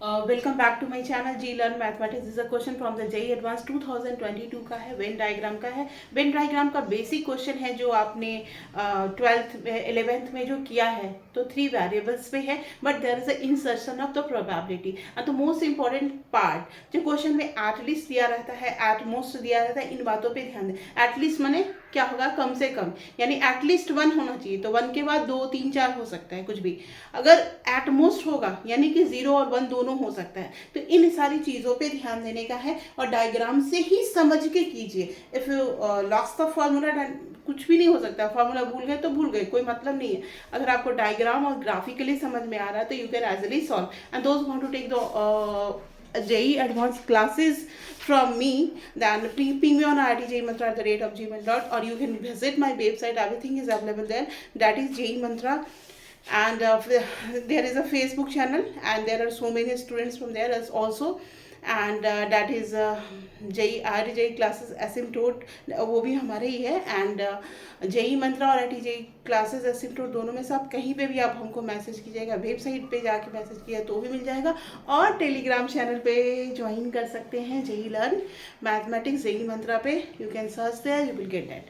Welcome back to my channel JEE learn mathematics. Is a question from the JEE advance 2022 का है, Venn diagram का है। Venn diagram का basic question है जो आपने 12th में 11th में जो किया है, तो 3 वेरिएबल्स पे है, but there is a insertion of the probability. And the most important part जो क्वेश्चन में एटलीस्ट दिया रहता है, एट मोस्ट दिया रहता है, इन बातों पे ध्यान दें। एटलीस्ट माने क्या होगा, कम से कम, यानी एटलीस्ट 1 होना चाहिए, तो 1 के बाद 2 3 4 हो सकता है कुछ भी। अगर एट मोस्ट होगा यानी कि 0 और 1 दोनों हो सकता है। तो इन सारी चीज़ों पे ध्यान देने का है और डायग्राम से ही समझ के कीजिए। If you lost the formula, कुछ भी नहीं हो सकता, फॉर्मूला भूल गए तो भूल गए, कोई मतलब नहीं है। अगर आपको डायग्राम और ग्राफिकली समझ में आ रहा है तो you can easily solve. And those want to take the JEE advanced classes from me, then ping me on IITJEEmantra@gmail.com, or you can visit my website. Everything is available there. That is JEE Mantra. And there is a Facebook channel, and there are so many students from there as also. And that is JEE IIT classes asymptote, वो भी हमारे ही है। And JEE मंत्रा और IIT JEE classes asymptote दोनों में से आप कहीं पे भी आप हमको मैसेज कीजिएगा, वेबसाइट पे जाके मैसेज किया तो भी मिल जाएगा, और टेलीग्राम चैनल पे ज्वाइन कर सकते हैं। JEE learn mathematics JEE Mantra पे, you can search there, you will get that.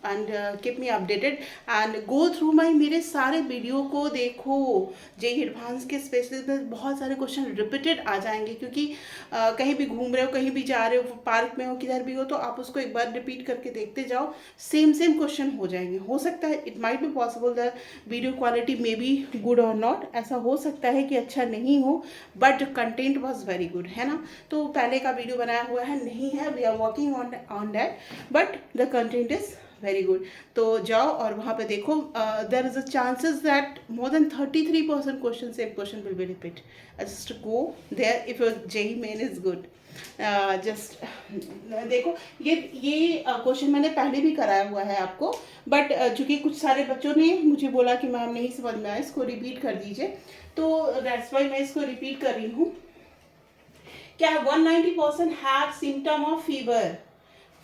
And keep me updated and go through my, मेरे सारे वीडियो को देखो। JEE एडवांस के स्पेशलिस्ट में बहुत सारे क्वेश्चन रिपीटेड आ जाएंगे, क्योंकि कहीं भी घूम रहे हो, कहीं भी जा रहे हो, पार्क में हो, किधर भी हो, तो आप उसको एक बार रिपीट करके देखते जाओ, सेम क्वेश्चन हो जाएंगे। हो सकता है, it might be possible the video quality may be good और नॉट, ऐसा हो सकता है कि अच्छा नहीं हो, but content was very good, है ना। तो पहले का वीडियो बनाया हुआ है नहीं है, we are working on that, but the content is very good. तो जाओ और वहाँ पे देखो, there is a chances that more than 33% question same question will be repeat. Just go there if your JEE Main is good. Just देखो, ये question मैंने पहले भी कराया हुआ है आपको, बट चूंकि कुछ सारे बच्चों ने मुझे बोला कि मैम नहीं समझ में आया, इसको रिपीट कर दीजिए, तो दैट्स वाई मैं इसको रिपीट कर रही हूँ। क्या 190% have symptom of fever.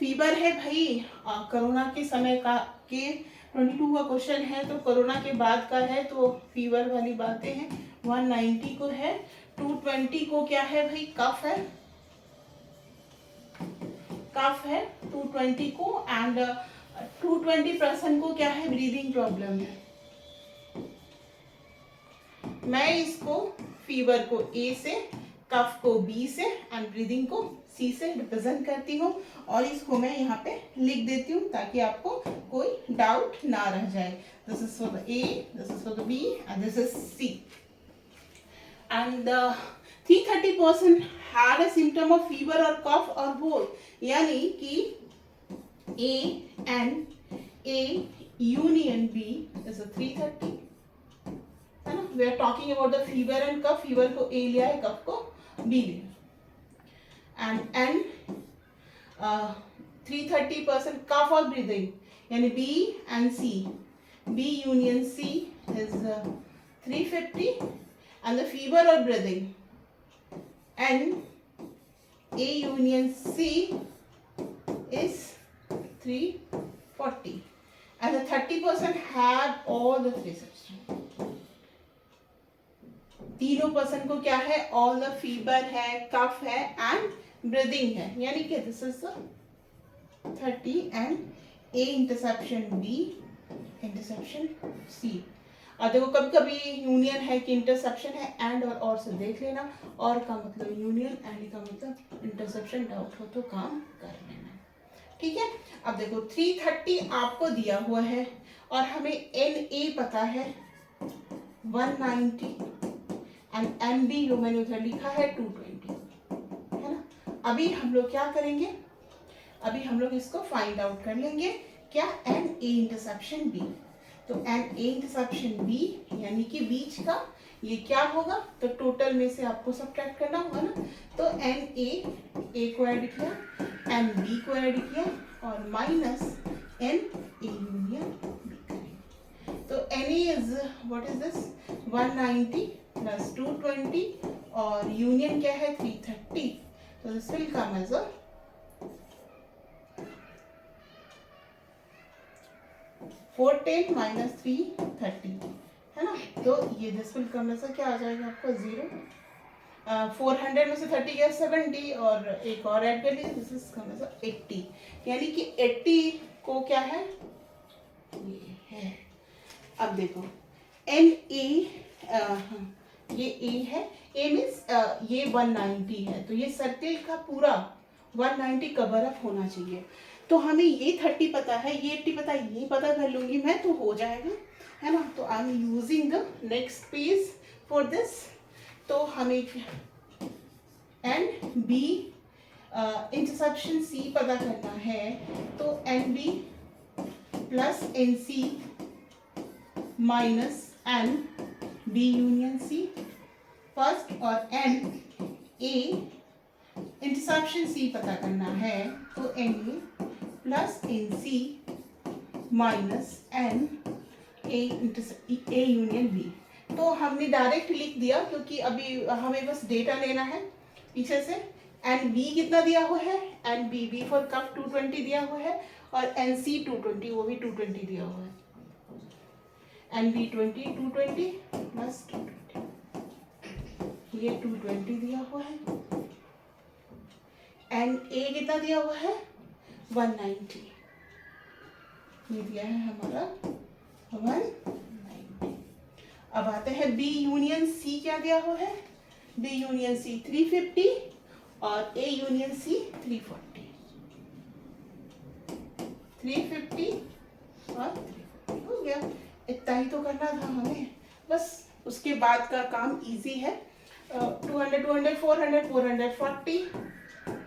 Fever है भाई, कोरोना के समय का, के 22 का क्वेश्चन है, तो कोरोना के बाद का है, तो फीवर वाली बातें हैं। 190 को है, 220 को क्या है भाई, कफ है, कफ है 220 को, एंड 220% को क्या है, ब्रीदिंग प्रॉब्लम है। मैं इसको फीवर को A से, कफ को B से, एंड ब्रीदिंग को C से रिप्रेजेंट करती हूँ, और इसको मैं यहाँ पे लिख देती हूँ ताकि आपको कोई डाउट ना रह जाए। This is for the A, this is for the B, and this is C। And 330% had a symptom of fever or cough or both, यानी कि A union B is a 330, है ना। We are talking about the fever and cough, fever को A लिया है, कफ को B लिया, and 330% कफ और ब्रीदिंग, यानी B and C, B union C is 350, and the fever or breathing, and A union C is 340, and the 30% have all the three substances। तीनों percent को क्या है, ऑल द फीवर है, कफ है, and breathing है, यानी कि this is 30, and A interception B, interception C। और देखो कभी कभी यूनियन है कि इंटरसेप्शन है, एंड और से देख लेना, और का मतलब यूनियन, एंड का मतलब इंटरसेप्शन, डाउट हो तो काम कर लेना, ठीक है। अब देखो 330 आपको दिया हुआ है, और हमें NA पता है 190, एंड MB जो मैंने उधर लिखा है 220, है ना। अभी हम लोग क्या करेंगे, अभी हम लोग इसको फाइंड आउट कर लेंगे, क्या NA इंटरसेप्शन B। तो NA इंटरसेप्शन B यानी कि बीच का ये क्या होगा, तो टोटल में से आपको सब्ट्रैक्ट करना होगा ना, तो NA A को ऐड किया, NB को ऐड किया, और माइनस NA यूनियन B करेंगे। तो NA is what is this, 190 plus 220, और यूनियन क्या है 330, तो this will come as a 410 minus 330, है ना। तो ये दिस विल कम ऐसा क्या आ जाएगा आपका 0। 400 में से 30 गया 70 और एक और ऐड कर लीजिए, दिस इज कम ऐसा 80, यानी कि 80 को क्या है ये है। अब देखो एन ए, ये ए है, ए मीन्स ये 190 है, तो ये सर्किल का पूरा 190 कवर अप होना चाहिए। तो हमें ये 30 पता है, ये 80 पता है, ये पता कर लूंगी मैं तो हो जाएगा, है ना। तो I am using the next page for this. तो हमें एन बी इंटरसेप्शन सी पता करना है, तो N B plus N C minus N B union C first, और एन ए इंटरसेप्शन सी पता करना है, तो N A plus N C minus N A union B. तो हमने डायरेक्ट लिख दिया क्योंकि अभी हमें बस डेटा लेना है पीछे से। एन बी कितना दिया हुआ है, N B B for cough 220 दिया हुआ है, और एन सी 220 वो भी 220 दिया हुआ है। एन बी 220 प्लस 220, ये 220 दिया हुआ है। एन ए कितना दिया हुआ है 190, ये दिया है हमारा 190। अब आते हैं बी यूनियन सी, क्या दिया हुआ है, बी यूनियन सी 350 और ए यूनियन सी 340, 350 और 340 हो गया। इतना ही तो करना था हमें, बस उसके बाद का काम इजी है। 200 200 400 440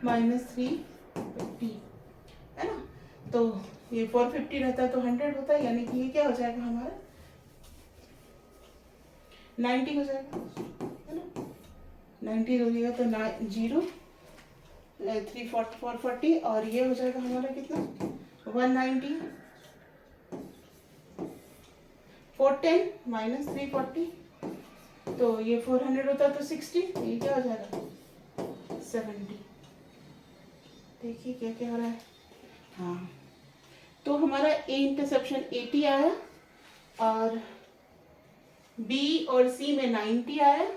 माइनस 350, है ना। तो ये 450 रहता है तो 100 होता है, यानी कि ये क्या हो जाएगा हमारा 90 हो जाएगा, है ना। 90 हो जाएगा तो 0 340 440, और ये हो जाएगा हमारा कितना 190 410 माइनस 340, तो ये 400 होता है तो 60, ये क्या हो जाएगा 70। देखिए क्या क्या हो रहा है। हाँ, तो हमारा ए इंटरसेप्शन 80 आया, और बी और सी में 90 आया,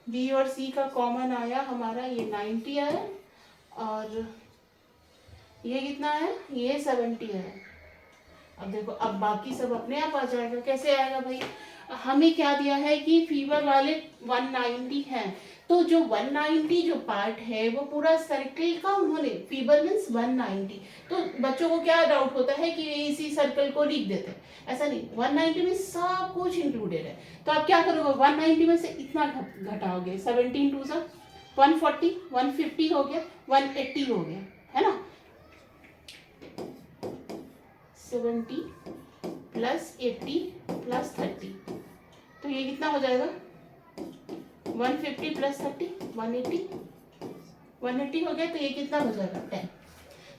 बी और सी का कॉमन आया हमारा ये 90 आया, और ये कितना है ये 70 है। अब देखो, अब बाकी सब अपने आप आ जाएगा। कैसे आएगा भाई, हमें क्या दिया है कि फीवर वाले 190 है, तो जो 190 जो पार्ट है वो पूरा सर्किल का उन्होंने, फीवर मीन्स 190, तो बच्चों को क्या डाउट होता है कि इसी सर्कल को लिख देते हैं, ऐसा नहीं, 190 में सब कुछ इंक्लूडेड है। तो आप क्या करोगे 190 में से इतना घटाओगे, 17 2 सा 140, 150 हो गया, 180 हो गया, है ना। 70 प्लस 80 प्लस 30, तो ये कितना हो जाएगा 150 प्लस 30 180, 180 हो गया, तो ये कितना हो जाएगा 10।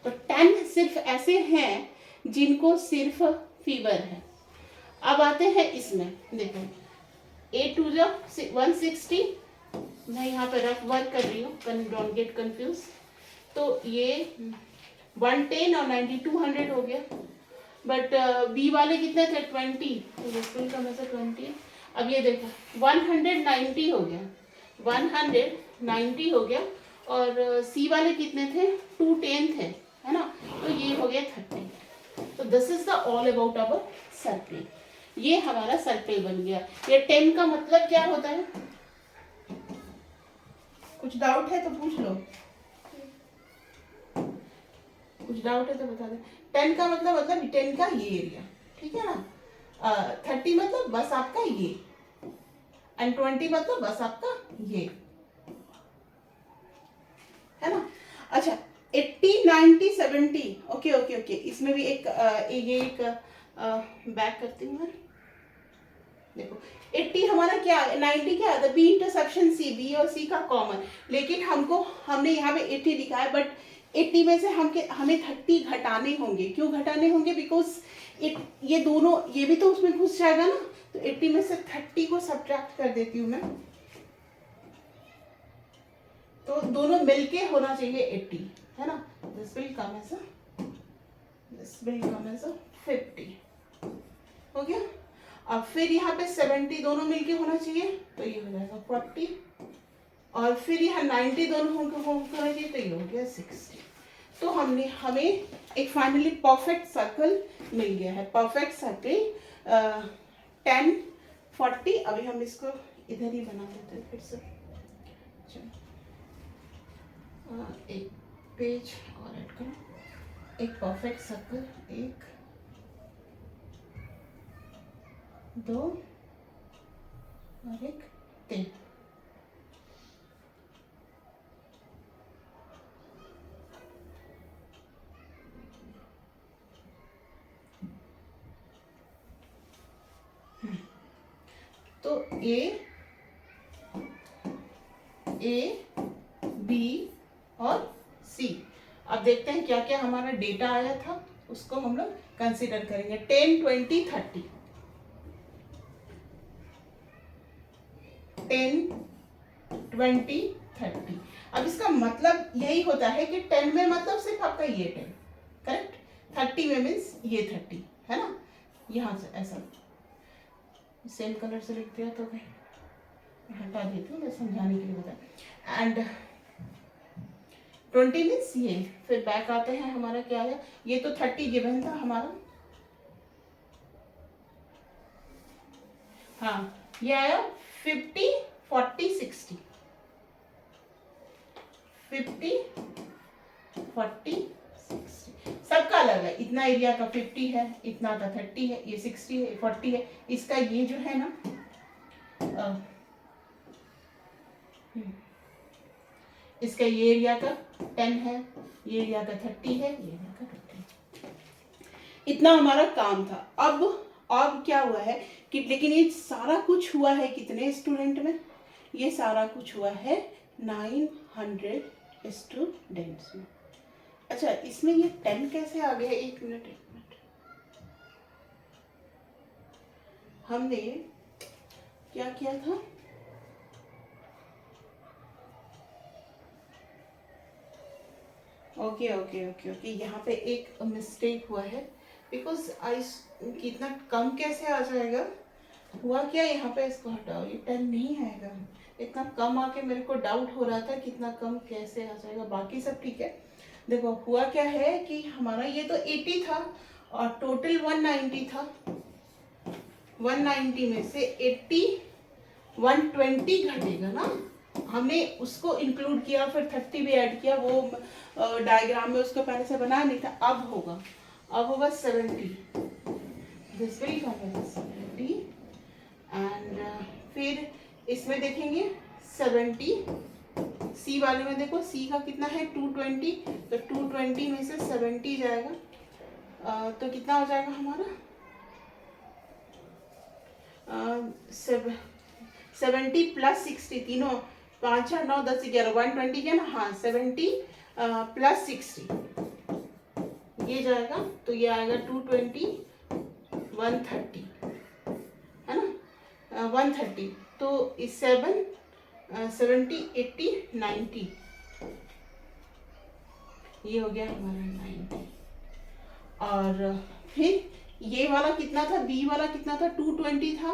तो 10 सिर्फ ऐसे हैं जिनको सिर्फ फीवर है। अब आते हैं इसमें, देखो A टू जो 160, मैं यहाँ पर रफ वर्क कर रही हूँ, डोंट गेट कंफ्यूज। तो ये 110 और 90 200 हो गया, बट बी वाले कितने थे 20, तो बिल्कुल कम ऐसा 20। अब ये देखो 190 हो गया, 190 हो गया, और सी वाले कितने थे 210 थे, है ना, तो ये हो गया 30। तो this is the all about our circle. ये हमारा सर्किल बन गया। ये 10 का मतलब क्या होता है, कुछ डाउट है तो पूछ लो, कुछ डाउट है तो बता दे। 10 का मतलब 10 का ये एरिया, ठीक है ना। 30 मतलब बस आपका ये, एंड 20 मतलब बस आपका ये, है ना। अच्छा 80 90 70, ओके ओके ओके, इसमें भी एक बैक करती हूँ मैं। देखो 80 हमारा क्या, 90 क्या आता है, बी इंटरसेप्शन सी, बी और सी का कॉमन, लेकिन हमने यहाँ पे 80 लिखा है, बट 80 में से हमें 30 घटाने होंगे। क्यों घटाने होंगे, बिकॉज ये दोनों, ये भी तो उसमें घुस जाएगा ना, तो 80 में से 30 को सब्ट्रैक्ट कर देती हूँ मैं, तो दोनों मिलके होना चाहिए 80, है ना। This will come as a 50 हो गया। अब फिर यहाँ पे 70 दोनों मिलके होना चाहिए, तो ये हो जाएगा 40, और फिर यहाँ 90 दोनों होना चाहिए, तो ये हो गया 60। तो हमें एक फाइनली परफेक्ट सर्कल मिल गया है। Perfect circle 10 40। अभी हम इसको इधर ही बना देते हैं फिर से। एक पेज और ऐड करो, एक परफेक्ट सर्कल, 1 2 और 1 3। तो ए बी और सी। अब देखते हैं क्या क्या हमारा डेटा आया था, उसको हम लोग कंसीडर करेंगे। 10 20 30, 10 20 30। अब इसका मतलब यही होता है कि 10 में मतलब सिर्फ आपका ये 10, करेक्ट। 30 में मीन्स ये 30, है ना। यहाँ से ऐसा सेम कलर से लिख दिया, तो हटा देती हूँ, मैं समझाने के लिए बताया। एंड 20 मीन्स ये। फिर बैक आते हैं, हमारा क्या आया, ये तो 30 गिवन था हमारा, हाँ ये आया 50 40 60, 50 40 60। सबका अलग है, इतना एरिया का 50 है, इतना का 30 है, ये 60 है, 40 है। इसका ये जो है ना इसका ये एरिया का 10 है, ये एरिया का 30 है, ये एरिया का 20। इतना हमारा काम था। अब क्या हुआ है कि, लेकिन ये सारा कुछ हुआ है कितने स्टूडेंट में, ये सारा कुछ हुआ है 900 स्टूडेंट्स में। अच्छा, इसमें ये 10 कैसे आ गया, एक मिनट। हमने क्या किया था, ओके, यहाँ पे एक मिस्टेक हुआ है, बिकॉज कितना कम कैसे आ जाएगा, हुआ क्या यहाँ पे, इसको हटाओ, ये 10 नहीं आएगा, इतना कम आके मेरे को डाउट हो रहा था कितना कम कैसे आ जाएगा। बाकी सब ठीक है। देखो हुआ क्या है कि हमारा ये तो 80 था और टोटल 190 था। 190 में से 80 120 घटेगा ना, हमने उसको इंक्लूड किया, फिर 30 भी ऐड किया, वो डायग्राम में उसको पहले से बनाया नहीं था। अब होगा 70, दिस विल कम 70। एंड फिर इसमें देखेंगे 70, सी वाले में देखो, सी का कितना है 220, तो 220 में से 70 जाएगा, तो कितना हो जाएगा हमारा 70 प्लस 60, तीनों 5 8 9 10 11 120 क्या ना, हाँ 70 प्लस 60 ये जाएगा, तो ये आएगा 220 130, है ना, 130। तो इस 70 80 90, ये हो गया हमारा 90। और फिर ये वाला कितना था, बी वाला कितना था, 220 था,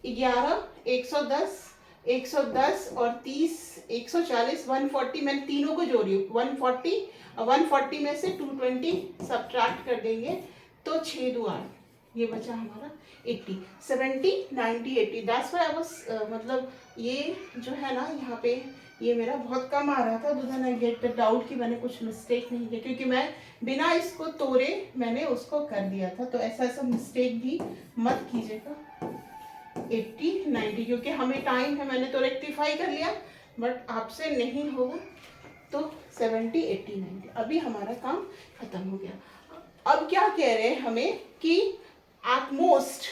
11 110 और 30 140 140, मैंने तीनों को जोड़ी 140 में से 220 सब्ट्रैक्ट कर देंगे, तो 6 2 8, ये बचा हमारा 80 70 90 80। दैट्स व्हाई आई वाज, मतलब ये जो है ना यहाँ पे ये मेरा बहुत कम आ रहा था, then I get the doubt कि मैंने कुछ मिस्टेक नहीं किया, क्योंकि मैं बिना इसको तोड़े मैंने उसको कर दिया था। तो ऐसा मिस्टेक भी मत कीजिएगा। 80 90, क्योंकि हमें टाइम है, मैंने तो रेक्टिफाई कर लिया, बट आपसे नहीं होगा, तो 70 80 90। अभी हमारा काम खत्म हो गया। अब क्या कह रहे हैं हमें कि एटमोस्ट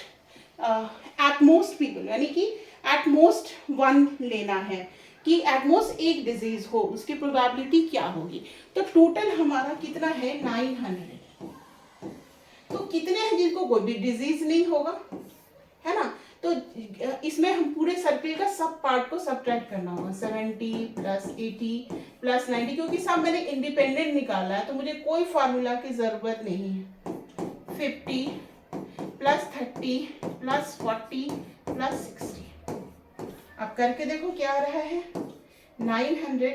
पीपल, यानी कि एटमोस्ट 1 लेना है, कि एटमोस्ट एक डिजीज हो, उसकी प्रोबेबिलिटी क्या होगी। तो टोटल हमारा कितना है 900। तो कितने हैं जिनको कोई भी डिजीज नहीं होगा, है ना। तो इसमें हम पूरे सर्कल का सब पार्ट को सब्ट्रैक्ट करना होगा, 70 प्लस 80 प्लस 90, क्योंकि सब मैंने इंडिपेंडेंट निकाला है, तो मुझे कोई फार्मूला की जरूरत नहीं है। 50 प्लस 30 प्लस 40 प्लस 60। अब करके देखो क्या आ रहा है, 900,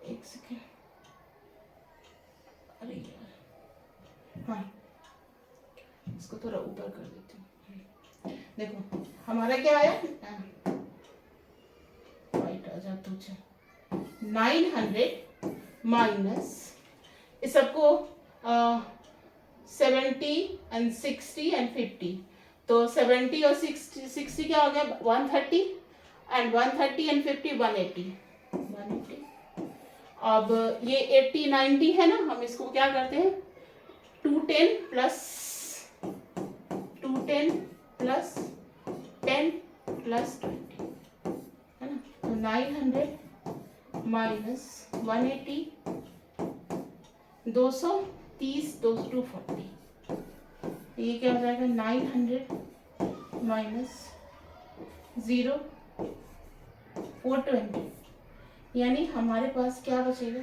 एक सेकेंड, अरे यार, हाँ इसको थोड़ा ऊपर कर देती हूँ। देखो हमारा क्या आया, वाइट आ जाता है, 900 माइनस इस सबको 70 एंड 60 एंड 50, तो 70 और 60 क्या हो गया, 130 एंड 130 एंड 50 180। अब ये 80 90 है ना, हम इसको क्या करते हैं, 210 प्लस 10 प्लस 20 है ना, तो 900 माइनस 180, 230 240, ये क्या हो जाएगा, 900 माइनस 0 420, यानी हमारे पास क्या बचेगा,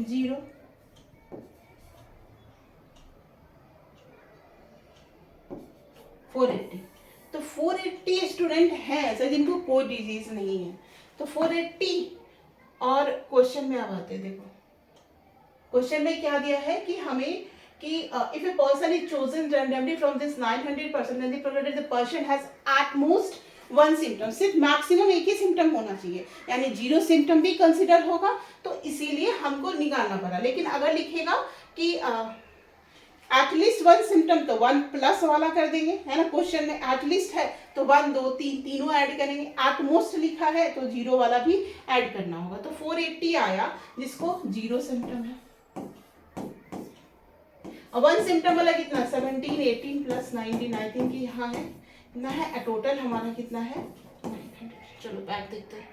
0 480। तो 480 स्टूडेंट है ऐसे जिनको कोई डिजीज नहीं है, तो 480। और क्वेश्चन में अब आते हैं, देखो क्वेश्चन में क्या दिया है कि हमें कि if a person is chosen randomly from this 900 person and provided the person has at most one symptom, सिर्फ मैक्सिमम एक ही सिम्टम होना चाहिए, यानी 0 सिम्टम भी कंसिडर होगा, तो इसीलिए हमको निकालना पड़ा। लेकिन अगर लिखेगा कि एटलीस्ट 1 सिम्टम, तो 1 प्लस वाला कर देंगे, है ना, क्वेश्चन में एटलीस्ट है तो 1 2 3 तीनों ऐड करेंगे, एट मोस्ट लिखा है तो 0 वाला भी ऐड करना होगा। तो 480 आया जिसको 0 सिम्टम है। और 1 सिम्टम वाला कितना, 17 18 प्लस 19 19 की यहाँ है कितना है, टोटल हमारा कितना है 900। चलो बैक देखते हैं,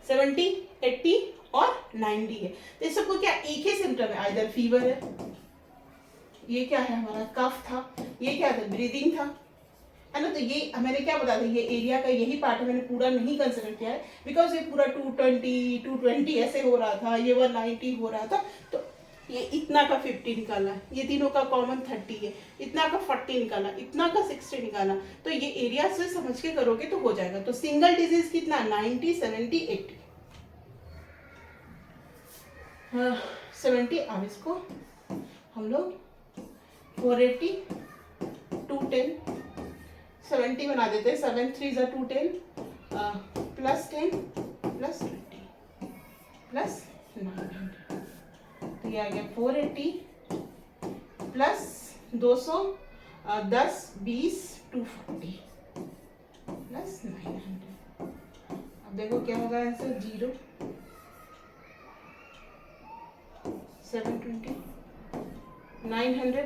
70 80 और 90 है, तो इस सबको क्या एक ही सिम्टम है, आइदर फीवर है, ये क्या है हमारा कफ था, ये क्या था ब्रीदिंग था, है ना। तो ये मैंने क्या बताया था, ये एरिया का यही पार्ट है, मैंने पूरा नहीं कंसिडर किया है बिकॉज ये पूरा 220 220 ऐसे हो रहा था, ये 190 हो रहा था, तो ये इतना का 50 निकाला, ये तीनों का कॉमन 30 है, इतना का 40 निकाला, इतना का 60 निकाला, तो ये एरिया से समझ के करोगे तो हो जाएगा। तो सिंगल डिजीज कितना 90 70 80 70। अब इसको हम लोग 480 210 70 बना देते हैं, 7 3 = 210 प्लस 10 प्लस 20 प्लस 900, तो ये आ गया 480 प्लस 200 10 20 240 प्लस 900। अब देखो क्या होगा आंसर, 0 720 900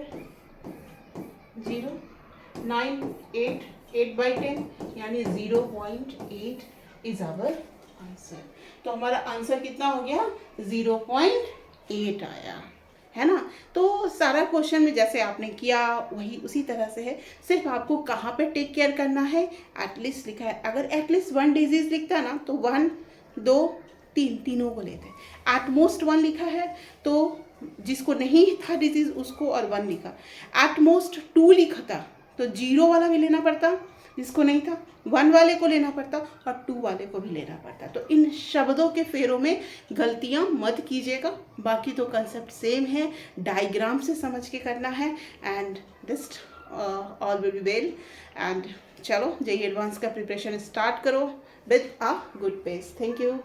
0 9 8 8/10 यानी 0.8 इज आवर आंसर। तो हमारा आंसर कितना हो गया, 0.8 आया, है ना। तो सारा क्वेश्चन में जैसे आपने किया वही उसी तरह से है, सिर्फ आपको कहाँ पे टेक केयर करना है, एटलीस्ट लिखा है, अगर एटलीस्ट 1 डिजीज लिखता है ना तो 1 2 3 तीनों को लेते हैं, एटमोस्ट 1 लिखा है तो जिसको नहीं था डिजीज उसको, और 1 लिखा, एटमोस्ट 2 लिखा था तो 0 वाला भी लेना पड़ता, जिसको नहीं था 1 वाले को लेना पड़ता और 2 वाले को भी लेना पड़ता। तो इन शब्दों के फेरों में गलतियां मत कीजिएगा, बाकी तो कंसेप्ट सेम है, डायग्राम से समझ के करना है, and this all will be well. And चलो जेईई एडवांस का प्रिपरेशन स्टार्ट करो with a good pace. Thank you.